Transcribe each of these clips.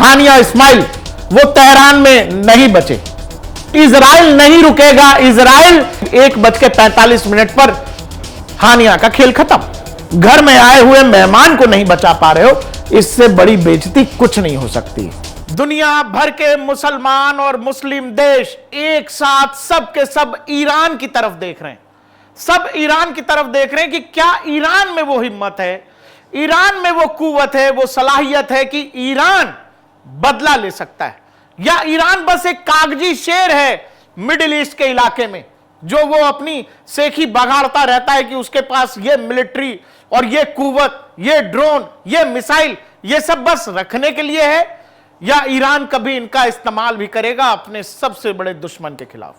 हानिया इस्माइल वो तेहरान में नहीं बचे। इजराइल नहीं रुकेगा। इजराइल 1:45 पर हानिया का खेल खत्म। घर में आए हुए मेहमान को नहीं बचा पा रहे हो, इससे बड़ी बेइज्जती कुछ नहीं हो सकती। दुनिया भर के मुसलमान और मुस्लिम देश एक साथ सब के सब ईरान की तरफ देख रहे हैं। सब ईरान की तरफ देख रहे हैं कि क्या ईरान में वो हिम्मत है, ईरान में वो कुव्वत है, वो सलाहियत है कि ईरान बदला ले सकता है, या ईरान बस एक कागजी शेर है मिडिल ईस्ट के इलाके में, जो वो अपनी सेखी बगाड़ता रहता है कि उसके पास ये मिलिट्री और ये कुव्वत, ये ड्रोन, ये मिसाइल, ये सब बस रखने के लिए है, या ईरान कभी इनका इस्तेमाल भी करेगा अपने सबसे बड़े दुश्मन के खिलाफ।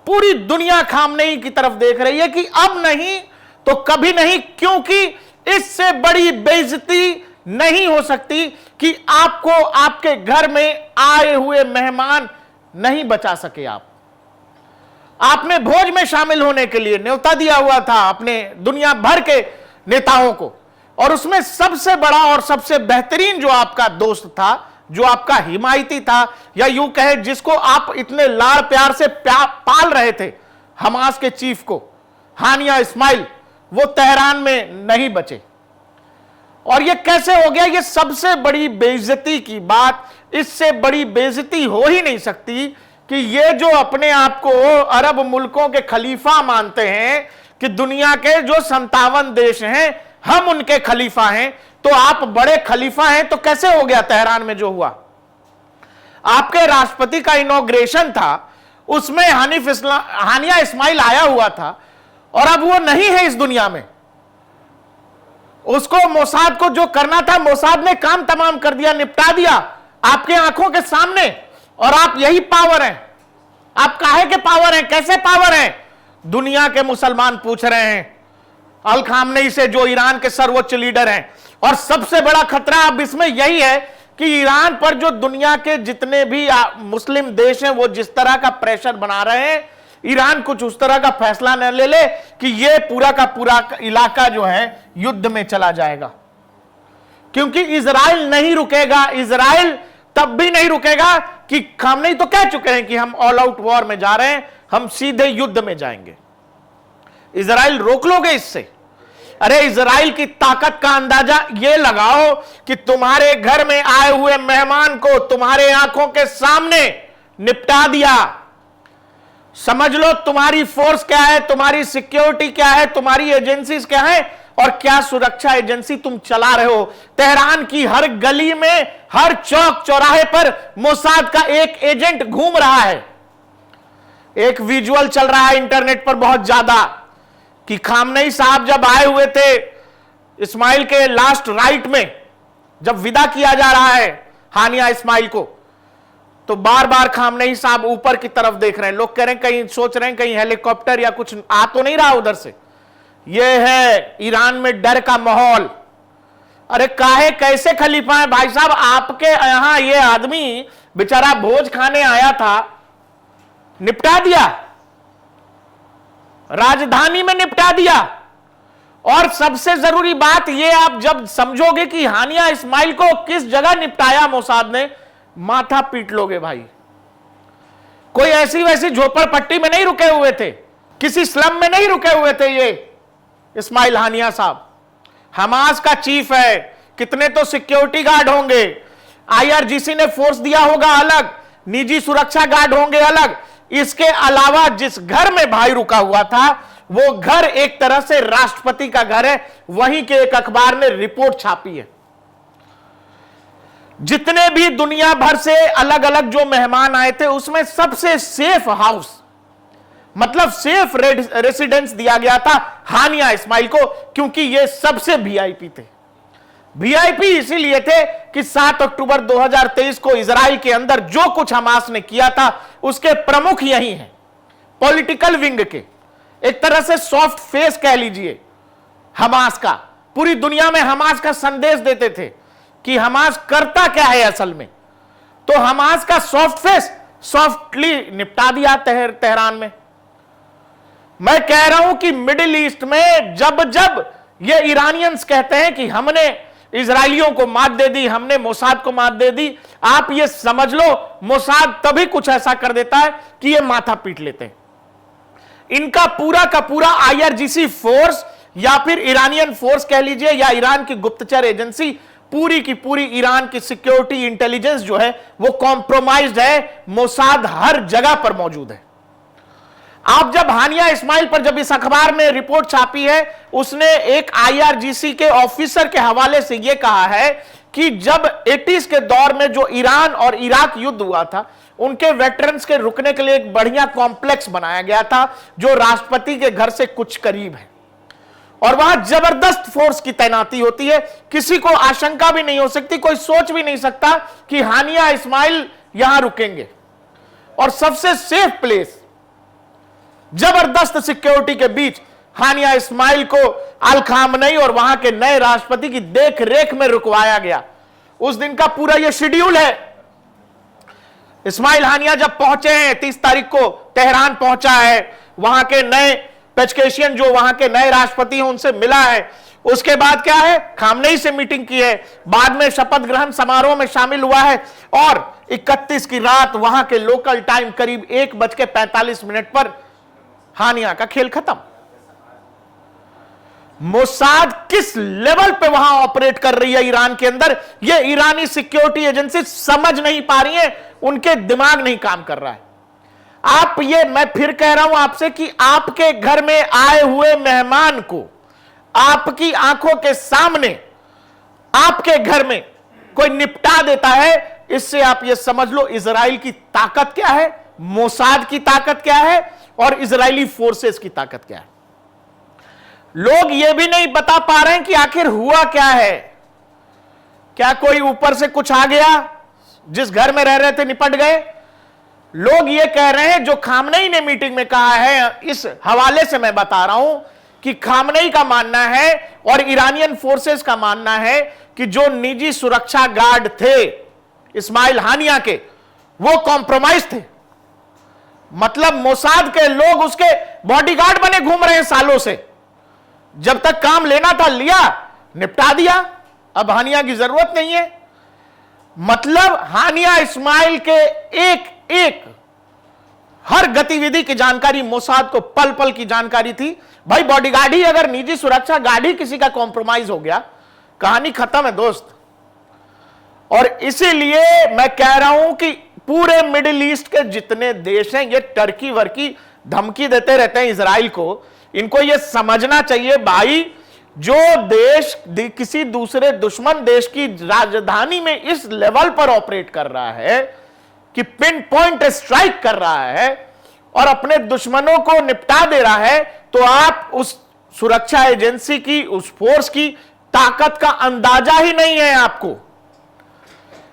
पूरी दुनिया खामनेई की तरफ देख रही है कि अब नहीं तो कभी नहीं, क्योंकि इससे बड़ी बेइज्जती नहीं हो सकती कि आपको आपके घर में आए हुए मेहमान नहीं बचा सके। आपने भोज में शामिल होने के लिए न्योता दिया हुआ था अपने दुनिया भर के नेताओं को, और उसमें सबसे बड़ा और सबसे बेहतरीन जो आपका दोस्त था, जो आपका हिमायती था, या यूं कहे जिसको आप इतने लाड़ प्यार से पाल रहे थे, हमास के चीफ को, हानिया इस्माइल, वो तेहरान में नहीं बचे। और ये कैसे हो गया? ये सबसे बड़ी बेइज्जती की बात, इससे बड़ी बेइज्जती हो ही नहीं सकती कि ये जो अपने आप को अरब मुल्कों के खलीफा मानते हैं कि दुनिया के जो 57 देश हैं हम उनके खलीफा हैं, तो आप बड़े खलीफा हैं, तो कैसे हो गया तेहरान में जो हुआ? आपके राष्ट्रपति का इनॉग्रेशन था, उसमें हानिया इस्माइल आया हुआ था, और अब वो नहीं है इस दुनिया में। उसको मोसाद को जो करना था, मोसाद ने काम तमाम कर दिया, निपटा दिया आपके आंखों के सामने। और आप यही पावर हैं। आप काहे के पावर हैं? कैसे पावर हैं? दुनिया के मुसलमान पूछ रहे हैं अल खामनेई से, जो ईरान के सर्वोच्च लीडर हैं। और सबसे बड़ा खतरा अब इसमें यही है कि ईरान पर जो दुनिया के जितने भी मुस्लिम देश हैं वो जिस तरह का प्रेशर बना रहे हैं, ईरान कुछ उस तरह का फैसला न ले ले कि ये पूरा का पूरा इलाका जो है युद्ध में चला जाएगा। क्योंकि इजराइल नहीं रुकेगा। इजराइल तब भी नहीं रुकेगा कि खामनेई तो कह चुके हैं कि हम ऑल आउट वॉर में जा रहे हैं, हम सीधे युद्ध में जाएंगे। इजराइल रोक लोगे इससे? अरे इजराइल की ताकत का अंदाजा ये लगाओ कि तुम्हारे घर में आए हुए मेहमान को तुम्हारे आंखों के सामने निपटा दिया। समझ लो तुम्हारी फोर्स क्या है, तुम्हारी सिक्योरिटी क्या है, तुम्हारी एजेंसीज क्या है, और क्या सुरक्षा एजेंसी तुम चला रहे हो। तेहरान की हर गली में, हर चौक चौराहे पर मोसाद का एक एजेंट घूम रहा है। एक विजुअल चल रहा है इंटरनेट पर बहुत ज्यादा कि खामनेई साहब जब आए हुए थे इस्माइल के लास्ट राइट में, जब विदा किया जा रहा है हानिया इस्माइल को, तो बार बार खामनेई साहब ऊपर की तरफ देख रहे हैं। लोग कह रहे हैं कहीं, सोच रहे हैं कहीं हेलीकॉप्टर या कुछ आ तो नहीं रहा उधर से। यह है ईरान में डर का माहौल। अरे काहे कैसे खलीफा है भाई साहब? आपके यहां ये आदमी बेचारा भोज खाने आया था, निपटा दिया, राजधानी में निपटा दिया। और सबसे जरूरी बात यह, आप जब समझोगे कि हानिया इस्माइल को किस जगह निपटाया मोसाद ने, माथा पीट लोगे भाई। कोई ऐसी वैसी झोपड़पट्टी में नहीं रुके हुए थे, किसी स्लम में नहीं रुके हुए थे ये इस्माइल हानिया साहब। हमास का चीफ है, कितने तो सिक्योरिटी गार्ड होंगे, आईआरजीसी ने फोर्स दिया होगा अलग, निजी सुरक्षा गार्ड होंगे अलग। इसके अलावा जिस घर में भाई रुका हुआ था, वो घर एक तरह से राष्ट्रपति का घर है। वहीं के एक अखबार ने रिपोर्ट छापी है। जितने भी दुनिया भर से अलग अलग जो मेहमान आए थे, उसमें सबसे सेफ हाउस, मतलब सेफ रेसिडेंस दिया गया था हानिया इस्माइल को, क्योंकि ये सबसे वीआईपी थे। वीआईपी इसीलिए थे कि 7 अक्टूबर 2023 को इजराइल के अंदर जो कुछ हमास ने किया था, उसके प्रमुख यही हैं, पॉलिटिकल विंग के, एक तरह से सॉफ्ट फेस कह लीजिए हमास का। पूरी दुनिया में हमास का संदेश देते थे कि हमास करता क्या है असल में। तो हमास का सॉफ्ट फेस सॉफ्टली निपटा दिया तेहरान में। मैं कह रहा हूं कि मिडिल ईस्ट में जब जब ये ईरानियंस कहते हैं कि हमने इजरायलियों को मात दे दी, हमने मोसाद को मात दे दी। आप ये समझ लो मोसाद तभी कुछ ऐसा कर देता है कि ये माथा पीट लेते हैं। इनका पूरा का पूरा आईआरजीसी फोर्स या फिर ईरानियन फोर्स कह लीजिए या ईरान की गुप्तचर एजेंसी, पूरी की पूरी ईरान की सिक्योरिटी इंटेलिजेंस जो है वो कॉम्प्रोमाइज्ड है। मोसाद हर जगह पर मौजूद है। आप जब हानिया इस्माइल पर जब इस अखबार में रिपोर्ट छापी है, उसने एक आईआरजीसी के ऑफिसर के हवाले से यह कहा है कि जब 80s के दौर में जो ईरान और इराक युद्ध हुआ था, उनके वेटरन्स के रुकने के लिए एक बढ़िया कॉम्प्लेक्स बनाया गया था जो राष्ट्रपति के घर से कुछ करीब है, और वहां जबरदस्त फोर्स की तैनाती होती है। किसी को आशंका भी नहीं हो सकती, कोई सोच भी नहीं सकता कि हानिया इस्माइल यहां रुकेंगे। और सबसे सेफ प्लेस, जबरदस्त सिक्योरिटी के बीच हानिया इस्माइल को अल खामनेई और वहां के नए राष्ट्रपति की देख रेख में रुकवाया गया। उस दिन का पूरा यह शेड्यूल है। इस्माइल हानिया जब पहुंचे हैं 30 तारीख को तेहरान पहुंचा है, वहां के नए पेचकेशियन जो वहां के नए राष्ट्रपति हैं उनसे मिला है। उसके बाद क्या है, खामनेई से मीटिंग की है, बाद में शपथ ग्रहण समारोह में शामिल हुआ है, और 31 की रात वहां के लोकल टाइम करीब 1:45 पर हानिया का खेल खत्म। मोसाद किस लेवल पे वहां ऑपरेट कर रही है ईरान के अंदर, यह ईरानी सिक्योरिटी एजेंसी समझ नहीं पा रही है, उनके दिमाग नहीं काम कर रहा है। आप ये, मैं फिर कह रहा हूं आपसे कि आपके घर में आए हुए मेहमान को आपकी आंखों के सामने आपके घर में कोई निपटा देता है, इससे आप ये समझ लो इजराइल की ताकत क्या है, मोसाद की ताकत क्या है और इजरायली फोर्सेस की ताकत क्या है। लोग ये भी नहीं बता पा रहे हैं कि आखिर हुआ क्या है। क्या कोई ऊपर से कुछ आ गया, जिस घर में रह रहे थे निपट गए? लोग ये कह रहे हैं, जो खामनेई ने मीटिंग में कहा है, इस हवाले से मैं बता रहा हूं कि खामनेई का मानना है और ईरानियन फोर्सेस का मानना है कि जो निजी सुरक्षा गार्ड थे इस्माइल हानिया के, वो कॉम्प्रोमाइज थे। मतलब मोसाद के लोग उसके बॉडीगार्ड बने घूम रहे हैं सालों से। जब तक काम लेना था लिया, निपटा दिया, अब हानिया की जरूरत नहीं है। मतलब हानिया इस्माइल के एक एक हर गतिविधि की जानकारी मोसाद को पल पल की जानकारी थी। भाई बॉडीगार्ड ही, अगर निजी सुरक्षा गार्ड ही किसी का कॉम्प्रोमाइज हो गया, कहानी खत्म है दोस्त। और इसीलिए मैं कह रहा हूं कि पूरे मिडिल ईस्ट के जितने देश हैं, ये टर्की वर्की धमकी देते रहते हैं इजराइल को। इनको ये समझना चाहिए भाई, जो देश किसी दूसरे दुश्मन देश की राजधानी में इस लेवल पर ऑपरेट कर रहा है कि पिन पॉइंट स्ट्राइक कर रहा है और अपने दुश्मनों को निपटा दे रहा है, तो आप उस सुरक्षा एजेंसी की, उस फोर्स की ताकत का अंदाजा ही नहीं है आपको।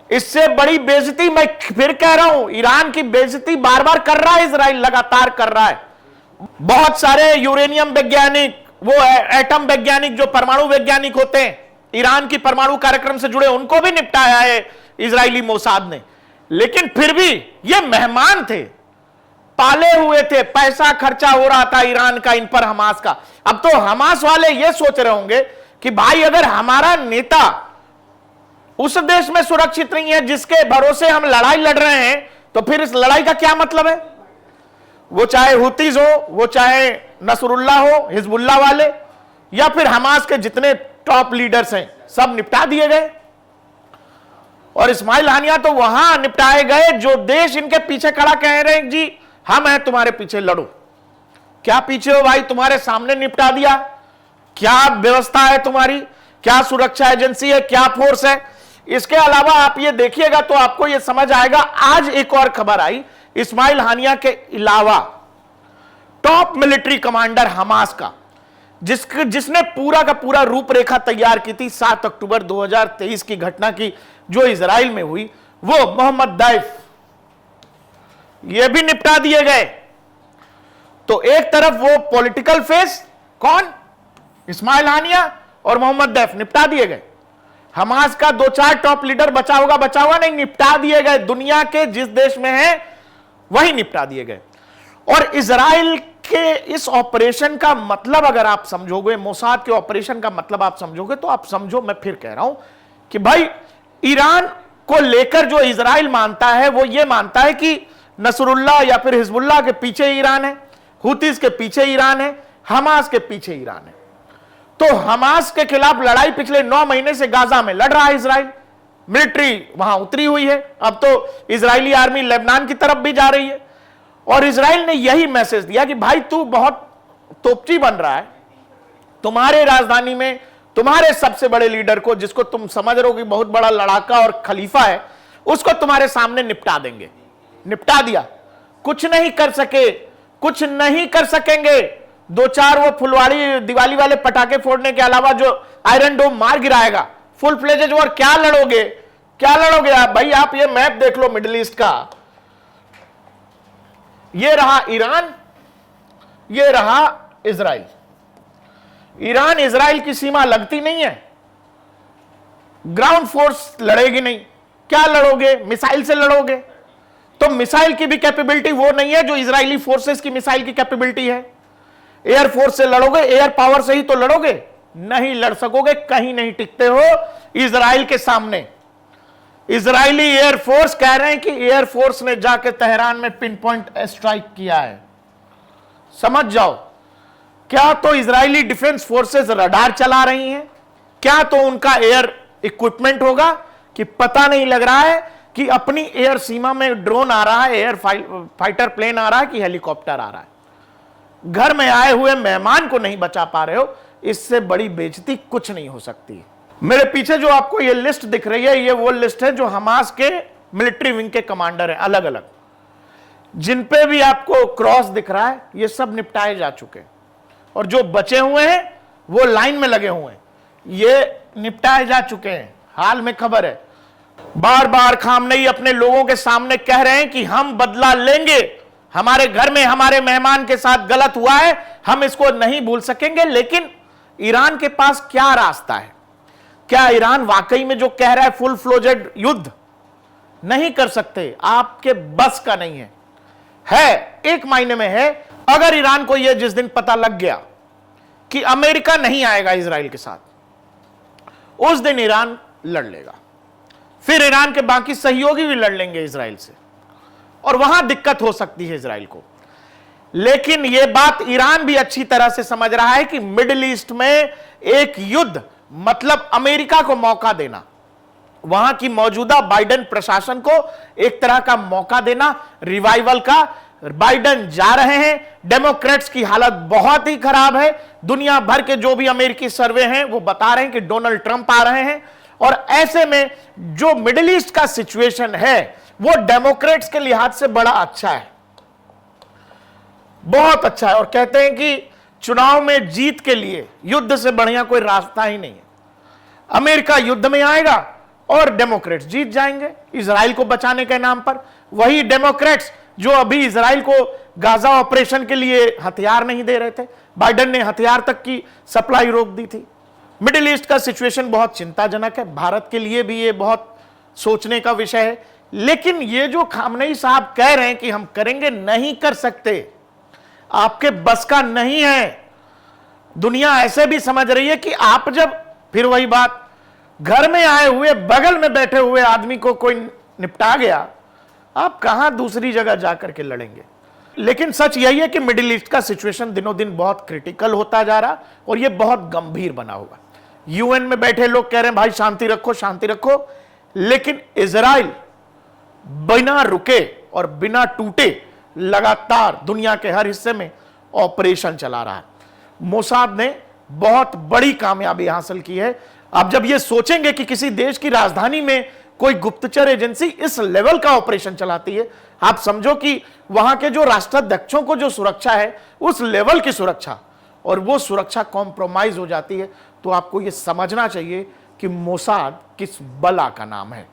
इससे बड़ी बेइज्जती, मैं फिर कह रहा हूं, ईरान की बेइज्जती बार बार कर रहा है इजराइल, लगातार कर रहा है। बहुत सारे यूरेनियम वैज्ञानिक, वो एटम वैज्ञानिक, जो परमाणु वैज्ञानिक होते हैं ईरान की परमाणु कार्यक्रम से जुड़े, उनको भी निपटाया है इजरायली मोसाद ने। लेकिन फिर भी ये मेहमान थे, पाले हुए थे, पैसा खर्चा हो रहा था ईरान का इन पर, हमास का। अब तो हमास वाले ये सोच रहे होंगे कि भाई अगर हमारा नेता उस देश में सुरक्षित नहीं है जिसके भरोसे हम लड़ाई लड़ रहे हैं, तो फिर इस लड़ाई का क्या मतलब है? वो चाहे हुतीज हो, वो चाहे नसरुल्लाह हो, हिजबुल्लाह वाले, या फिर हमास के जितने टॉप लीडर्स हैं, सब निपटा दिए गए। और इस्माइल हानिया तो वहां निपटाए गए जो देश इनके पीछे खड़ा कह रहे हैं जी हम हैं तुम्हारे पीछे, लड़ो। क्या पीछे हो भाई, तुम्हारे सामने निपटा दिया। क्या व्यवस्था है तुम्हारी, क्या सुरक्षा एजेंसी है, क्या फोर्स है? इसके अलावा आप ये देखिएगा तो आपको ये समझ आएगा। आज एक और खबर आई, इस्माइल हानिया के अलावा टॉप मिलिट्री कमांडर हमास का, जिसने पूरा का पूरा रूपरेखा तैयार की थी 7 अक्टूबर 2023 की घटना की जो इजराइल में हुई, वो मोहम्मद दैफ, ये भी निपटा दिए गए। तो एक तरफ वो पॉलिटिकल फेस, कौन, इस्माइल हानिया और मोहम्मद दैफ, निपटा दिए गए। हमास का 2-4 टॉप लीडर बचा होगा नहीं, निपटा दिए गए। दुनिया के जिस देश में है वही निपटा दिए गए। और इजराइल के इस ऑपरेशन का मतलब अगर आप समझोगे, मोसाद के ऑपरेशन का मतलब आप समझोगे, तो आप समझो, मैं फिर कह रहा हूं कि भाई ईरान को लेकर जो इजराइल मानता है वो ये मानता है कि नसरुल्लाह या फिर हिजबुल्लाह के पीछे ईरान है, हुतीस के पीछे ईरान है, हमास के पीछे ईरान है। तो हमास के खिलाफ लड़ाई पिछले 9 महीने से गाजा में लड़ रहा है इजराइल, मिलिट्री वहां उतरी हुई है, अब तो इजरायली आर्मी लेबनान की तरफ भी जा रही है। और इजराइल ने यही मैसेज दिया कि भाई तू बहुत तोपची बन रहा है, तुम्हारे राजधानी में तुम्हारे सबसे बड़े लीडर को, जिसको तुम समझ रहे हो कि बहुत बड़ा लड़ाका और खलीफा है, उसको तुम्हारे सामने निपटा देंगे। निपटा दिया, कुछ नहीं कर सके, कुछ नहीं कर सकेंगे। 2-4 वो फुलवाड़ी दिवाली वाले पटाखे फोड़ने के अलावा जो आयरन डोम मार गिराएगा, फुल फ्लेजेज वॉर क्या लड़ोगे, क्या लड़ोगे आप? भाई आप ये मैप देख लो मिडिल ईस्ट का, ये रहा ईरान, ये रहा इजराइल। ईरान इजराइल की सीमा लगती नहीं है, ग्राउंड फोर्स लड़ेगी नहीं। क्या लड़ोगे? मिसाइल से लड़ोगे, तो मिसाइल की भी कैपेबिलिटी वो नहीं है जो इजरायली फोर्सेस की मिसाइल की कैपेबिलिटी है। एयर फोर्स से लड़ोगे, एयर पावर से ही तो लड़ोगे, नहीं लड़ सकोगे, कहीं नहीं टिकते हो इजराइल के सामने। इजरायली एयर फोर्स कह रहे हैं कि एयर फोर्स ने जाके तेहरान में पिन पॉइंट स्ट्राइक किया है। समझ जाओ, क्या तो इजरायली डिफेंस फोर्सेस रडार चला रही हैं, क्या तो उनका एयर इक्विपमेंट होगा कि पता नहीं लग रहा है कि अपनी एयर सीमा में ड्रोन आ रहा है, एयर फाइटर प्लेन आ रहा है कि हेलीकॉप्टर आ रहा है। घर में आए हुए मेहमान को नहीं बचा पा रहे हो, इससे बड़ी बेइज्जती कुछ नहीं हो सकती। मेरे पीछे जो आपको ये लिस्ट दिख रही है, ये वो लिस्ट है जो हमास के मिलिट्री विंग के कमांडर हैं, अलग अलग, जिन पे भी आपको क्रॉस दिख रहा है, ये सब निपटाए जा चुके हैं। और जो बचे हुए हैं वो लाइन में लगे हुए हैं, ये निपटाए जा चुके हैं। हाल में खबर है, बार बार खामनेई अपने लोगों के सामने कह रहे हैं कि हम बदला लेंगे, हमारे घर में हमारे मेहमान के साथ गलत हुआ है, हम इसको नहीं भूल सकेंगे। लेकिन ईरान के पास क्या रास्ता है? क्या ईरान वाकई में जो कह रहा है फुल फ्लोजेड युद्ध? नहीं कर सकते, आपके बस का नहीं है एक मायने में है। अगर ईरान को यह जिस दिन पता लग गया कि अमेरिका नहीं आएगा इजराइल के साथ, उस दिन ईरान लड़ लेगा, फिर ईरान के बाकी सहयोगी भी लड़ लेंगे इजराइल से, और वहां दिक्कत हो सकती है इजराइल को। लेकिन यह बात ईरान भी अच्छी तरह से समझ रहा है कि मिडिल ईस्ट में एक युद्ध मतलब अमेरिका को मौका देना, वहां की मौजूदा बाइडेन प्रशासन को एक तरह का मौका देना, रिवाइवल का। बाइडेन जा रहे हैं, डेमोक्रेट्स की हालत बहुत ही खराब है। दुनिया भर के जो भी अमेरिकी सर्वे हैं वो बता रहे हैं कि डोनाल्ड ट्रंप आ रहे हैं, और ऐसे में जो मिडिल ईस्ट का सिचुएशन है वो डेमोक्रेट्स के लिहाज से बड़ा अच्छा है, बहुत अच्छा है। और कहते हैं कि चुनाव में जीत के लिए युद्ध से बढ़िया कोई रास्ता ही नहीं है। अमेरिका युद्ध में आएगा और डेमोक्रेट्स जीत जाएंगे इजराइल को बचाने के नाम पर। वही डेमोक्रेट्स जो अभी इजराइल को गाजा ऑपरेशन के लिए हथियार नहीं दे रहे थे, बाइडेन ने हथियार तक की सप्लाई रोक दी थी। मिडिल ईस्ट का सिचुएशन बहुत चिंताजनक है, भारत के लिए भी ये बहुत सोचने का विषय है। लेकिन ये जो खामनेई साहब कह रहे हैं कि हम करेंगे, नहीं कर सकते, आपके बस का नहीं है। दुनिया ऐसे भी समझ रही है कि आप जब, फिर वही बात, घर में आए हुए बगल में बैठे हुए आदमी को कोई निपटा गया, आप कहां दूसरी जगह जाकर के लड़ेंगे। लेकिन सच यही है कि मिडिल ईस्ट का सिचुएशन दिनों दिन बहुत क्रिटिकल होता जा रहा, और यह बहुत गंभीर बना हुआ। यूएन में बैठे लोग कह रहे हैं भाई शांति रखो, शांति रखो, लेकिन इजराइल बिना रुके और बिना टूटे लगातार दुनिया के हर हिस्से में ऑपरेशन चला रहा है। मोसाद ने बहुत बड़ी कामयाबी हासिल की है। अब जब ये सोचेंगे कि किसी देश की राजधानी में कोई गुप्तचर एजेंसी इस लेवल का ऑपरेशन चलाती है, आप समझो कि वहां के जो राष्ट्राध्यक्षों को जो सुरक्षा है, उस लेवल की सुरक्षा, और वो सुरक्षा कॉम्प्रोमाइज हो जाती है, तो आपको यह समझना चाहिए कि मोसाद किस बला का नाम है।